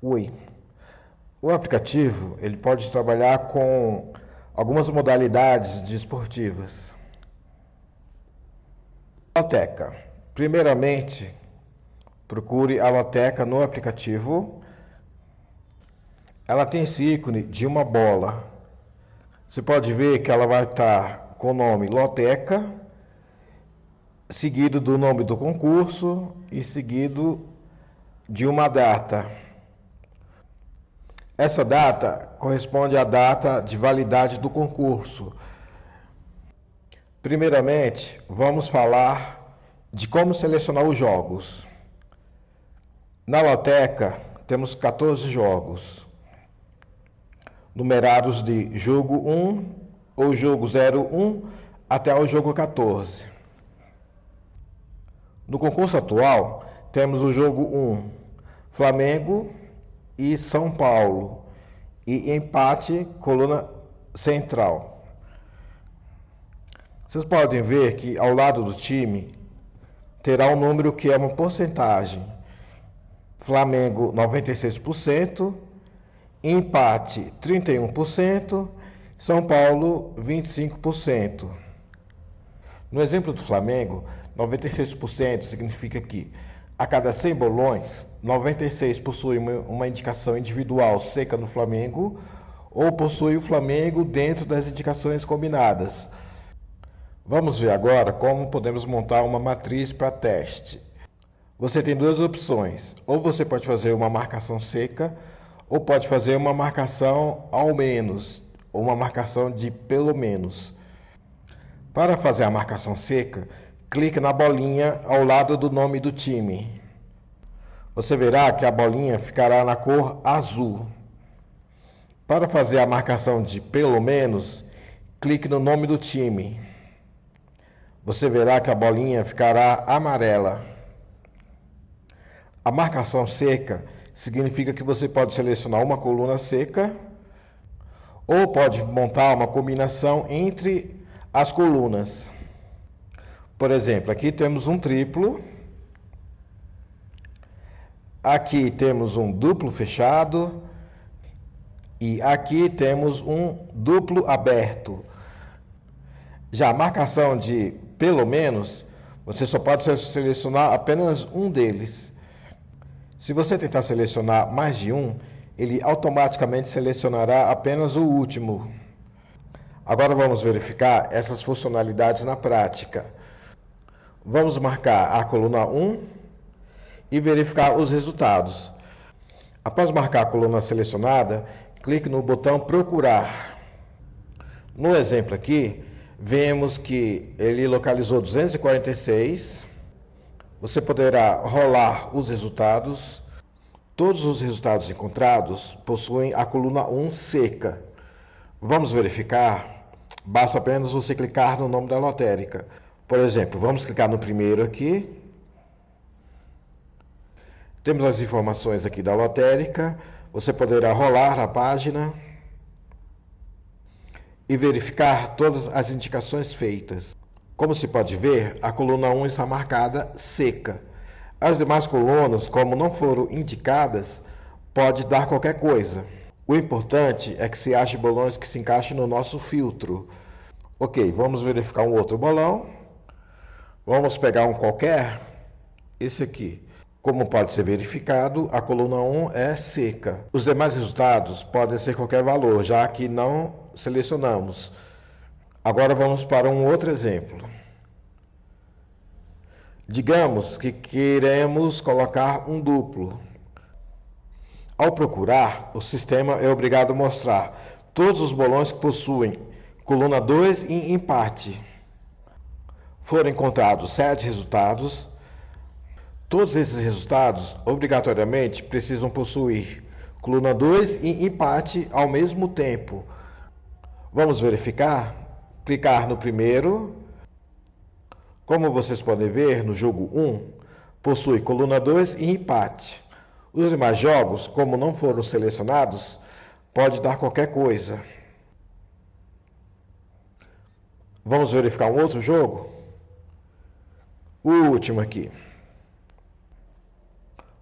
Oi. O aplicativo ele pode trabalhar com algumas modalidades desportivas. Loteca. Primeiramente, procure a loteca no aplicativo. Ela tem esse ícone de uma bola. Você pode ver que ela vai estar com o nome Loteca, seguido do nome do concurso e seguido de uma data. Essa data corresponde à data de validade do concurso. Primeiramente, vamos falar de como selecionar os jogos. Na loteca, temos 14 jogos, numerados de jogo 1 ou jogo 01 até o jogo 14. No concurso atual, temos o jogo 1, Flamengo e São Paulo, e empate, coluna central. Vocês podem ver que ao lado do time terá um número que é uma porcentagem. Flamengo 96%, empate 31%, São Paulo 25%. No exemplo do Flamengo, 96% significa que a cada 100 bolões, 96 possuem uma indicação individual seca no Flamengo ou possui o Flamengo dentro das indicações combinadas. Vamos ver agora como podemos montar uma matriz para teste. Você tem duas opções, ou você pode fazer uma marcação seca, ou pode fazer uma marcação ao menos, ou uma marcação de pelo menos. Para fazer a marcação seca, clique na bolinha ao lado do nome do time. Você verá que a bolinha ficará na cor azul. Para fazer a marcação de pelo menos, clique no nome do time. Você verá que a bolinha ficará amarela. A marcação seca significa que você pode selecionar uma coluna seca ou pode montar uma combinação entre as colunas. Por exemplo, aqui temos um triplo, aqui temos um duplo fechado e aqui temos um duplo aberto. Já a marcação de pelo menos, você só pode selecionar apenas um deles. Se você tentar selecionar mais de um, ele automaticamente selecionará apenas o último. Agora vamos verificar essas funcionalidades na prática. Vamos marcar a coluna 1 e verificar os resultados. Após marcar a coluna selecionada, clique no botão procurar. No exemplo aqui, vemos que ele localizou 246. Você poderá rolar os resultados. Todos os resultados encontrados possuem a coluna 1 seca. Vamos verificar. Basta apenas você clicar no nome da lotérica. Por exemplo, vamos clicar no primeiro aqui. Temos as informações aqui da lotérica. Você poderá rolar a página e verificar todas as indicações feitas. Como se pode ver, a coluna 1 está marcada seca. As demais colunas, como não foram indicadas, pode dar qualquer coisa. O importante é que se ache bolões que se encaixem no nosso filtro. Ok, vamos verificar um outro bolão. Vamos pegar um qualquer, esse aqui. Como pode ser verificado, a coluna 1 é seca. Os demais resultados podem ser qualquer valor, já que não selecionamos. Agora vamos para um outro exemplo. Digamos que queremos colocar um duplo. Ao procurar, o sistema é obrigado a mostrar todos os bolões que possuem coluna 2 e empate. Foram encontrados 7 resultados. Todos esses resultados, obrigatoriamente, precisam possuir coluna 2 e empate ao mesmo tempo. Vamos verificar? Clicar no primeiro. Como vocês podem ver, no jogo 1, possui coluna 2 e empate. Os demais jogos, como não foram selecionados, pode dar qualquer coisa. Vamos verificar um outro jogo? O último aqui.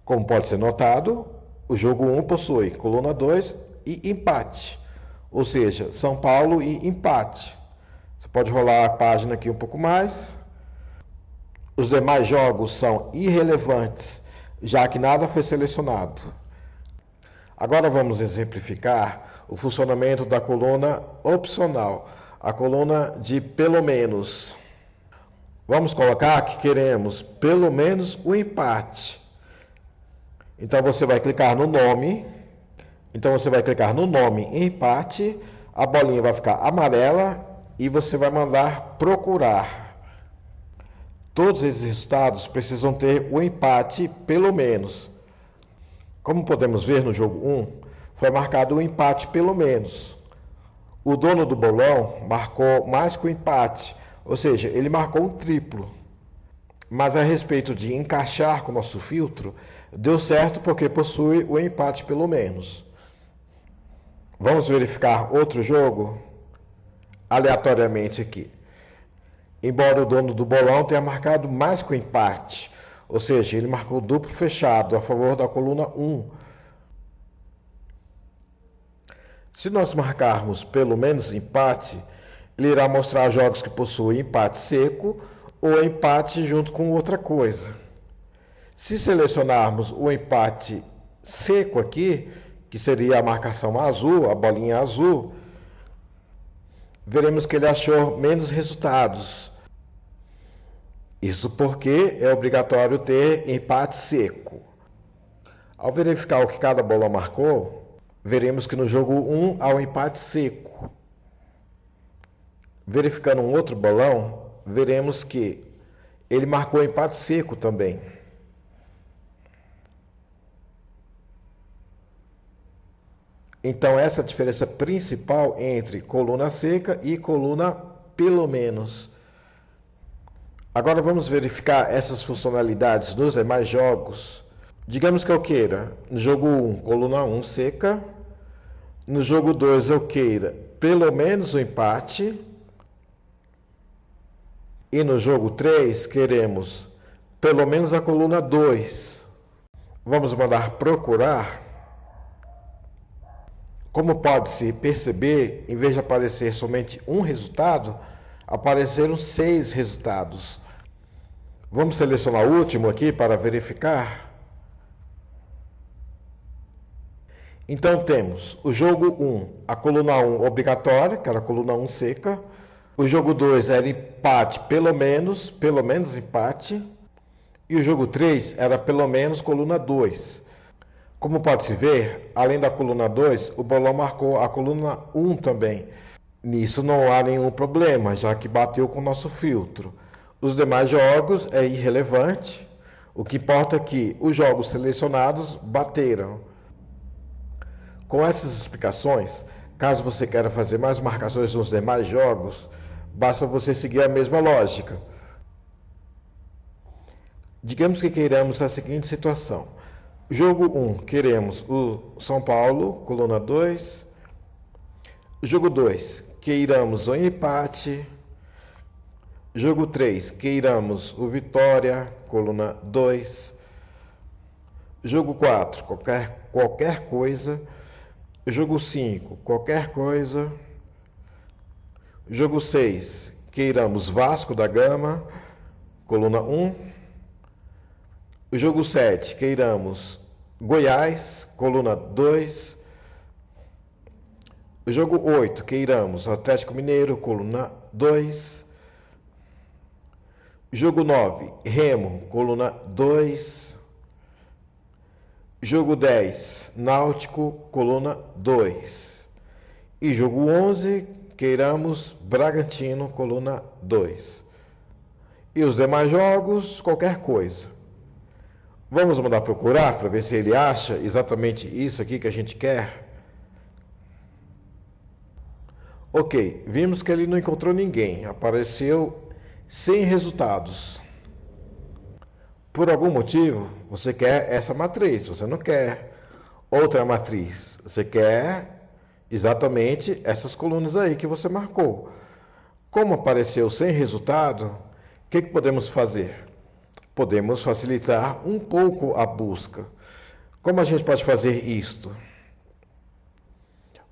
Como pode ser notado, O jogo 1 possui coluna 2 e empate, ou seja, São Paulo e empate. Você pode rolar a página aqui um pouco mais. Os demais jogos são irrelevantes, já que nada foi selecionado. Agora vamos exemplificar o funcionamento da coluna opcional, a coluna de pelo menos. Vamos colocar que queremos pelo menos o empate. Então você vai clicar no nome. Empate, a bolinha vai ficar amarela e você vai mandar procurar. Todos esses resultados precisam ter o empate pelo menos. Como podemos ver no jogo 1, foi marcado o empate pelo menos. O dono do bolão marcou mais que o empate, ou seja, ele marcou um triplo. Mas a respeito de encaixar com o nosso filtro, deu certo porque possui o empate pelo menos. Vamos verificar outro jogo aleatoriamente aqui. Embora o dono do bolão tenha marcado mais que o empate, ou seja, ele marcou duplo fechado a favor da coluna 1. Se nós marcarmos pelo menos empate, ele irá mostrar jogos que possuem empate seco ou empate junto com outra coisa. Se selecionarmos o empate seco aqui, que seria a marcação azul, a bolinha azul, veremos que ele achou menos resultados. Isso porque é obrigatório ter empate seco. Ao verificar o que cada bolão marcou, veremos que no jogo 1 há um empate seco. Verificando um outro bolão, veremos que ele marcou empate seco também. Então, essa é a diferença principal entre coluna seca e coluna pelo menos. Agora vamos verificar essas funcionalidades nos demais jogos. Digamos que eu queira, no jogo 1, coluna 1 seca. No jogo 2 eu queira pelo menos o empate. E no jogo 3 queremos pelo menos a coluna 2. Vamos mandar procurar. Como pode-se perceber, em vez de aparecer somente um resultado, apareceram 6 resultados. Vamos selecionar o último aqui para verificar. Então temos o jogo 1, a coluna 1 obrigatória, que era a coluna 1 seca. O jogo 2 era empate pelo menos empate. E o jogo 3 era pelo menos coluna 2. Como pode-se ver, além da coluna 2, o bolão marcou a coluna 1 também. Nisso não há nenhum problema, já que bateu com o nosso filtro. Os demais jogos é irrelevante. O que importa é que os jogos selecionados bateram. Com essas explicações, caso você queira fazer mais marcações nos demais jogos, basta você seguir a mesma lógica. Digamos que queiramos a seguinte situação. Jogo 1, queremos o São Paulo, coluna 2. Jogo 2, queiramos o empate. Jogo 3, queiramos o Vitória, coluna 2. Jogo 4, qualquer coisa. Jogo 5, qualquer coisa. Jogo 6, queiramos Vasco da Gama, coluna 1. O jogo 7, queiramos Goiás, coluna 2. O jogo 8, queiramos Atlético Mineiro, coluna 2. Jogo 9, Remo, coluna 2. Jogo 10, Náutico, coluna 2. E jogo 11, queiramos Bragantino, coluna 2. E os demais jogos, qualquer coisa. Vamos mandar procurar para ver se ele acha exatamente isso aqui que a gente quer. Ok, vimos que ele não encontrou ninguém. Apareceu 100 resultados. Por algum motivo, você quer essa matriz, você não quer outra matriz. Você quer exatamente essas colunas aí que você marcou. Como apareceu sem resultado, o que podemos fazer? Podemos facilitar um pouco a busca. Como a gente pode fazer isto?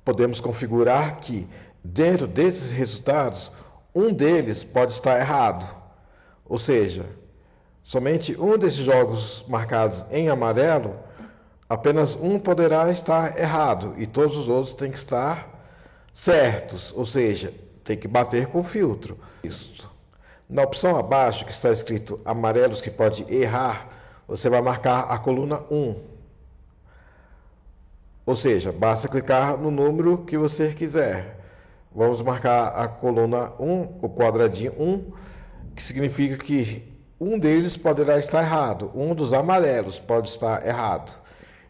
Podemos configurar que, dentro desses resultados, um deles pode estar errado. Ou seja, somente um desses jogos marcados em amarelo, apenas um poderá estar errado e todos os outros têm que estar certos, ou seja, tem que bater com o filtro. Isso. Na opção abaixo, que está escrito amarelos que pode errar, você vai marcar a coluna 1. Ou seja, basta clicar no número que você quiser. Vamos marcar a coluna 1, o quadradinho 1, que significa que um deles poderá estar errado, um dos amarelos pode estar errado.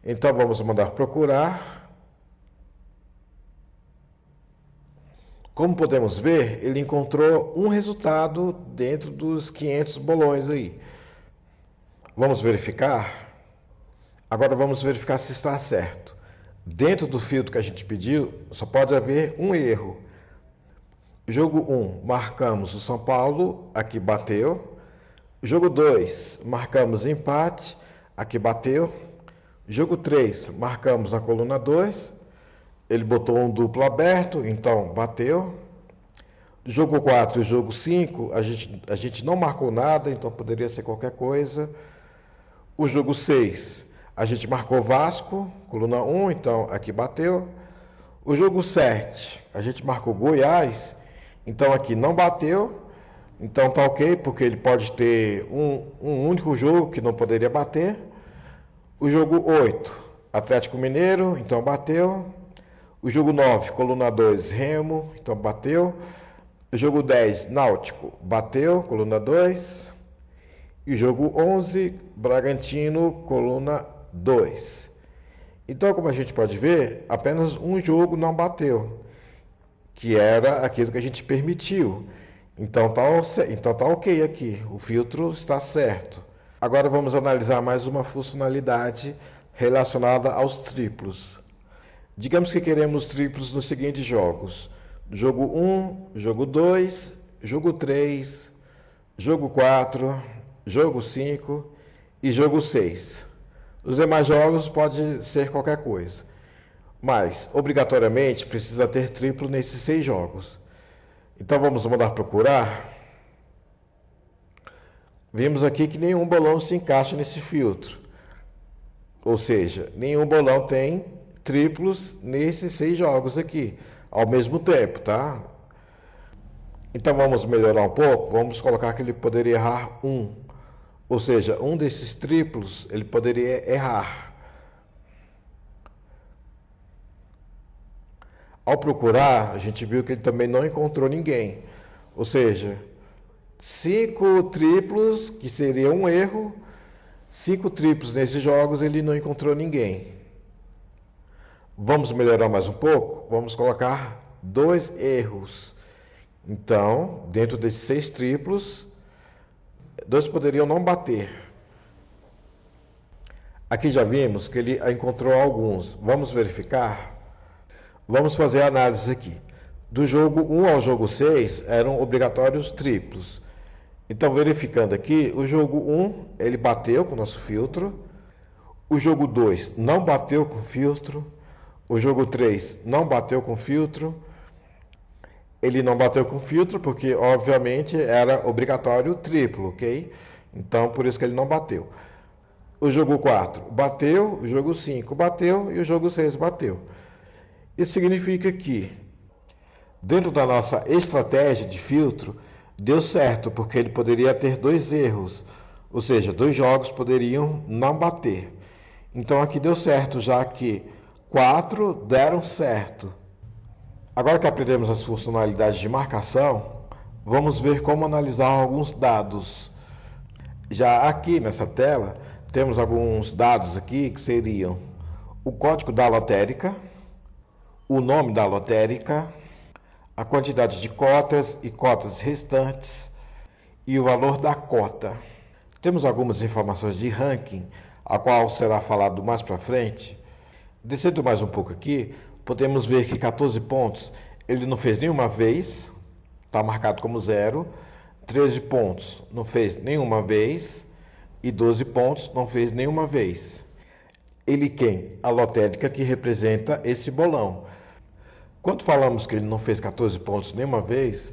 Então vamos mandar procurar. Como podemos ver, ele encontrou um resultado dentro dos 500 bolões aí. Vamos verificar? Agora vamos verificar se está certo. Dentro do filtro que a gente pediu, só pode haver um erro. Jogo 1, marcamos o São Paulo, aqui bateu. Jogo 2, marcamos empate, aqui bateu. Jogo 3, marcamos a coluna 2. Ele botou um duplo aberto, então bateu. Jogo 4 e jogo 5, a gente não marcou nada, então poderia ser qualquer coisa. O jogo 6, a gente marcou Vasco, coluna 1, então aqui bateu. O jogo 7, a gente marcou Goiás, então aqui não bateu. Então tá ok, porque ele pode ter um único jogo que não poderia bater. O jogo 8, Atlético Mineiro, então bateu. O jogo 9, coluna 2, Remo, então bateu. O jogo 10, Náutico, bateu, coluna 2. E o jogo 11, Bragantino, coluna 2. Então, como a gente pode ver, apenas um jogo não bateu, que era aquilo que a gente permitiu. Então tá ok aqui, o filtro está certo. Agora vamos analisar mais uma funcionalidade relacionada aos triplos. Digamos que queremos triplos nos seguintes jogos: jogo 1, jogo 2, jogo 3, jogo 4, jogo 5 e jogo 6. Os demais jogos pode ser qualquer coisa, mas obrigatoriamente precisa ter triplo nesses 6 jogos. Então vamos mandar procurar. Vimos aqui que nenhum bolão se encaixa nesse filtro, ou seja, nenhum bolão tem triplos nesses 6 jogos aqui ao mesmo tempo, tá? Então vamos melhorar um pouco, vamos colocar que ele poderia errar um, ou seja, um desses triplos ele poderia errar. Ao procurar, a gente viu que ele também não encontrou ninguém, ou seja, 5 triplos, que seria um erro, 5 triplos nesses jogos ele não encontrou ninguém. Vamos melhorar mais um pouco? Vamos colocar 2 erros. Então, dentro desses 6 triplos, 2 poderiam não bater. Aqui já vimos que ele encontrou alguns. Vamos verificar? Vamos fazer a análise aqui. Do jogo 1 ao jogo 6 eram obrigatórios triplos. Então, verificando aqui, o jogo 1 ele bateu com o nosso filtro. O jogo 2 não bateu com o filtro. O jogo 3 não bateu com filtro. Ele não bateu com filtro porque, obviamente, era obrigatório triplo, ok? Então, por isso que ele não bateu. O jogo 4 bateu, o jogo 5 bateu e o jogo 6 bateu. Isso significa que, dentro da nossa estratégia de filtro, deu certo, porque ele poderia ter 2 erros, ou seja, 2 jogos poderiam não bater. Então, aqui deu certo, já que 4 deram certo. Agora que aprendemos as funcionalidades de marcação, vamos ver como analisar alguns dados. Já aqui nessa tela, temos alguns dados aqui que seriam o código da lotérica, o nome da lotérica, a quantidade de cotas e cotas restantes e o valor da cota. Temos algumas informações de ranking, a qual será falado mais para frente. Descendo mais um pouco aqui, podemos ver que 14 pontos ele não fez nenhuma vez, está marcado como 0. 13 pontos não fez nenhuma vez e 12 pontos não fez nenhuma vez. Ele quem? A lotérica que representa esse bolão. Quando falamos que ele não fez 14 pontos nenhuma vez,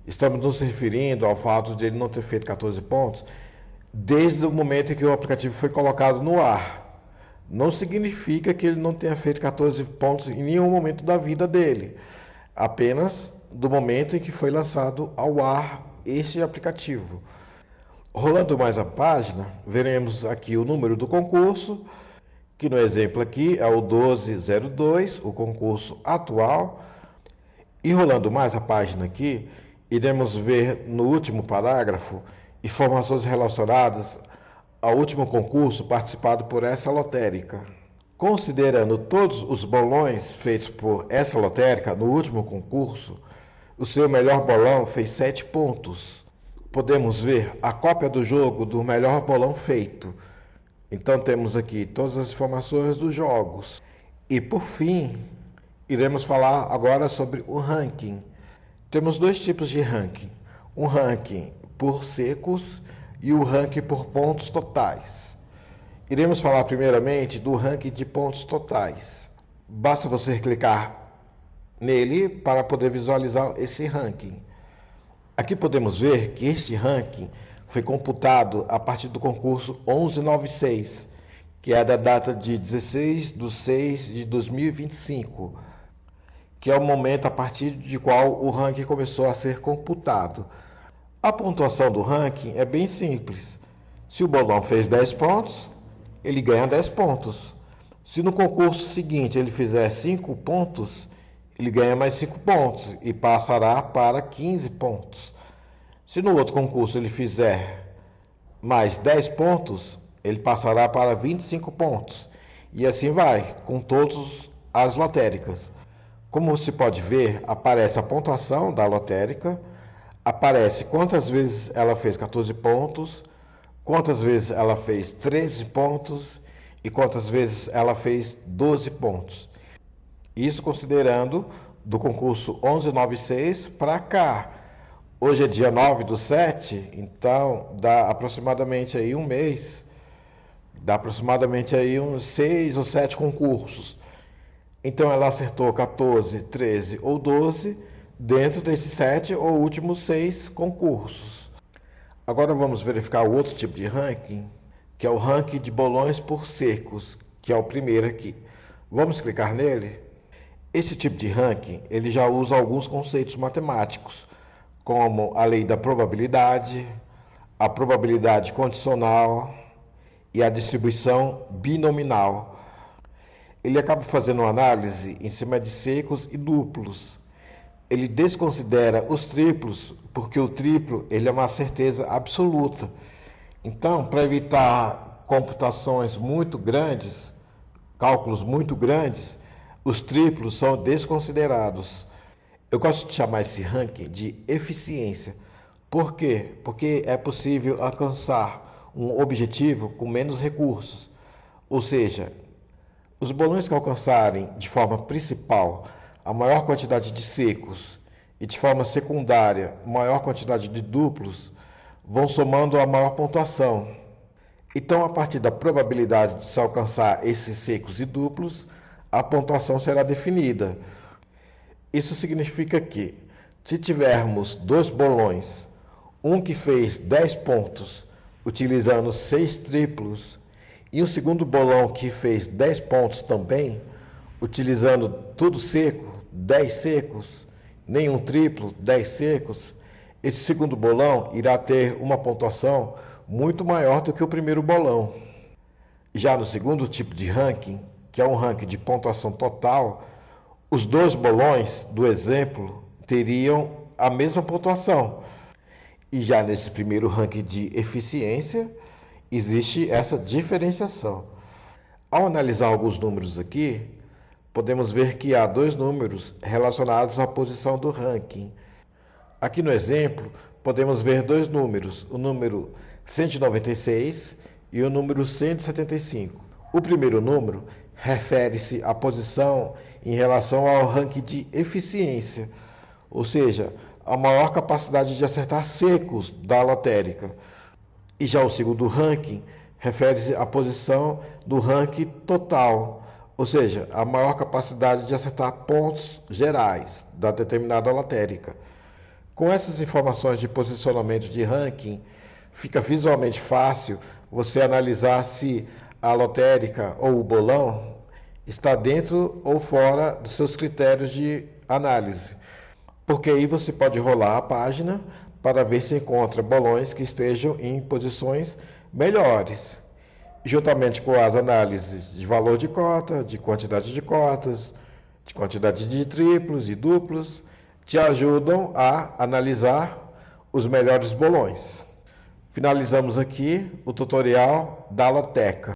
estamos nos referindo ao fato de ele não ter feito 14 pontos desde o momento em que o aplicativo foi colocado no ar. Não significa que ele não tenha feito 14 pontos em nenhum momento da vida dele, apenas do momento em que foi lançado ao ar este aplicativo. Rolando mais a página, veremos aqui o número do concurso, que no exemplo aqui é o 1202, o concurso atual. E rolando mais a página aqui, iremos ver no último parágrafo informações relacionadas ao último concurso participado por essa lotérica. Considerando todos os bolões feitos por essa lotérica no último concurso, o seu melhor bolão fez 7 pontos. Podemos ver a cópia do jogo do melhor bolão feito. Então temos aqui todas as informações dos jogos. E por fim, iremos falar agora sobre o ranking. Temos dois tipos de ranking. Um ranking por secos e o ranking por pontos totais. Iremos falar primeiramente do ranking de pontos totais. Basta você clicar nele para poder visualizar esse ranking. Aqui podemos ver que este ranking foi computado a partir do concurso 1196, que é da data de 16/6/2025, que é o momento a partir de qual o ranking começou a ser computado. A pontuação do ranking é bem simples. Se o bolão fez 10 pontos, ele ganha 10 pontos. Se no concurso seguinte ele fizer 5 pontos, ele ganha mais 5 pontos e passará para 15 pontos. Se no outro concurso ele fizer mais 10 pontos, ele passará para 25 pontos. E assim vai, com todas as lotéricas. Como você pode ver, aparece a pontuação da lotérica, aparece quantas vezes ela fez 14 pontos, quantas vezes ela fez 13 pontos e quantas vezes ela fez 12 pontos. Isso considerando do concurso 1196 para cá. Hoje é dia 9/7, então dá aproximadamente aí um mês, dá aproximadamente aí uns 6 ou 7 concursos. Então ela acertou 14, 13 ou 12 dentro desses 7 ou últimos 6 concursos. Agora vamos verificar o outro tipo de ranking, que é o ranking de bolões por secos, que é o primeiro aqui. Vamos clicar nele. Esse tipo de ranking, ele já usa alguns conceitos matemáticos, como a lei da probabilidade, a probabilidade condicional e a distribuição binominal. Ele acaba fazendo uma análise em cima de secos e duplos. Ele desconsidera os triplos, porque o triplo ele é uma certeza absoluta. Então, para evitar computações muito grandes, cálculos muito grandes, os triplos são desconsiderados. Eu gosto de chamar esse ranking de eficiência. Por quê? Porque é possível alcançar um objetivo com menos recursos. Ou seja, os bolões que alcançarem de forma principal a maior quantidade de secos e de forma secundária maior quantidade de duplos vão somando a maior pontuação. Então, a partir da probabilidade de se alcançar esses secos e duplos, a pontuação será definida. Isso significa que, se tivermos dois bolões, um que fez 10 pontos utilizando 6 triplos e um segundo bolão que fez 10 pontos também, utilizando tudo seco, 10 secos, nenhum triplo, 10 secos, esse segundo bolão irá ter uma pontuação muito maior do que o primeiro bolão. Já no segundo tipo de ranking, que é um ranking de pontuação total, os dois bolões do exemplo teriam a mesma pontuação. E já nesse primeiro ranking de eficiência, existe essa diferenciação. Ao analisar alguns números aqui, podemos ver que há dois números relacionados à posição do ranking. Aqui no exemplo, podemos ver dois números, o número 196 e o número 175. O primeiro número refere-se à posição em relação ao ranking de eficiência, ou seja, a maior capacidade de acertar secos da lotérica. E já o segundo ranking refere-se à posição do ranking total, ou seja, a maior capacidade de acertar pontos gerais da determinada lotérica. Com essas informações de posicionamento de ranking, fica visualmente fácil você analisar se a lotérica ou o bolão está dentro ou fora dos seus critérios de análise, porque aí você pode rolar a página para ver se encontra bolões que estejam em posições melhores, juntamente com as análises de valor de cota, de quantidade de cotas, de quantidade de triplos e duplos, te ajudam a analisar os melhores bolões. Finalizamos aqui o tutorial da Loteca.